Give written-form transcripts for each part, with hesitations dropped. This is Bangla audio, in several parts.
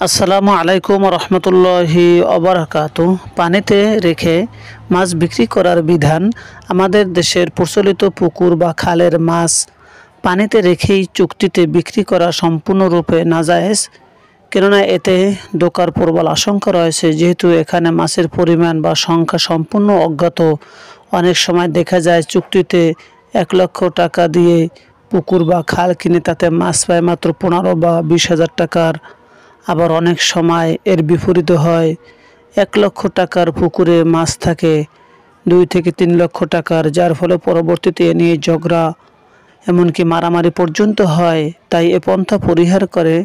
আসসালামু আলাইকুম রহমতুল্লাহি অবরাকাতু। পানিতে রেখে মাছ বিক্রি করার বিধান। আমাদের দেশের প্রচলিত পুকুর বা খালের মাছ পানিতে রেখেই চুক্তিতে বিক্রি করা সম্পূর্ণরূপে নাজায়েজ, কেননা এতে ধোঁকার প্রবল আশঙ্কা রয়েছে। যেহেতু এখানে মাছের পরিমাণ বা সংখ্যা সম্পূর্ণ অজ্ঞাত। অনেক সময় দেখা যায় চুক্তিতে 1 লক্ষ টাকা দিয়ে পুকুর বা খাল কিনে তাতে মাছ পায় মাত্র 15 বা 20 হাজার টাকার। আবার অনেক সময় এর বিপরীত হয়, 1 লক্ষ টাকার পুকুরে মাছ থাকে 2 থেকে 3 লক্ষ টাকার, যার ফলে পরবর্তীতে এ নিয়ে ঝগড়া এমনকি মারামারি পর্যন্ত হয়। তাই এ পন্থা পরিহার করে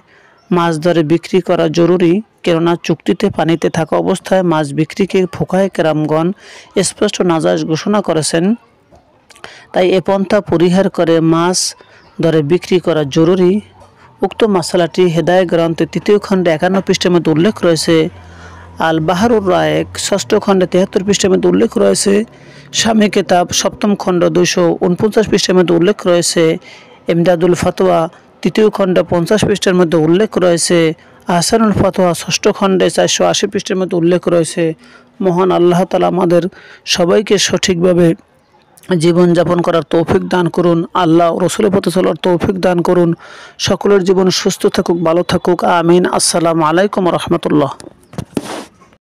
মাছ ধরে বিক্রি করা জরুরি, কেননা চুক্তিতে পানিতে থাকা অবস্থায় মাছ বিক্রিকে ফুকাহে কেরামগণ স্পষ্ট নাজায়েজ ঘোষণা করেছেন। তাই এ পন্থা পরিহার করে মাছ ধরে বিক্রি করা জরুরি। উক্ত মাসালাটি হেদায়েত গ্রন্থে 3য় খণ্ডে 51 পৃষ্ঠার মধ্যে উল্লেখ রয়েছে। আল বাহারুর রায়েক 6ষ্ঠ খণ্ডে 73 পৃষ্ঠার মধ্যে উল্লেখ রয়েছে। শামী কিতাব 7ম খণ্ড 249 পৃষ্ঠার মধ্যে উল্লেখ রয়েছে। ইমদাদুল ফতোয়া 3য় খণ্ড 50 পৃষ্ঠার মধ্যে উল্লেখ রয়েছে। আহসানুল ফতোয়া 6ষ্ঠ খণ্ডে 480 পৃষ্ঠার মধ্যে উল্লেখ রয়েছে। মহান আল্লাহ তাআলা আমাদের সবাইকে সঠিকভাবে জীবনযাপন করার তৌফিক দান করুন। আল্লাহ ও রাসূলের পথে চলার তৌফিক দান করুন। সকলের জীবন সুস্থ থাকুক, ভালো থাকুক, আমিন। আসসালামু আলাইকুম রহমতুল্লাহ।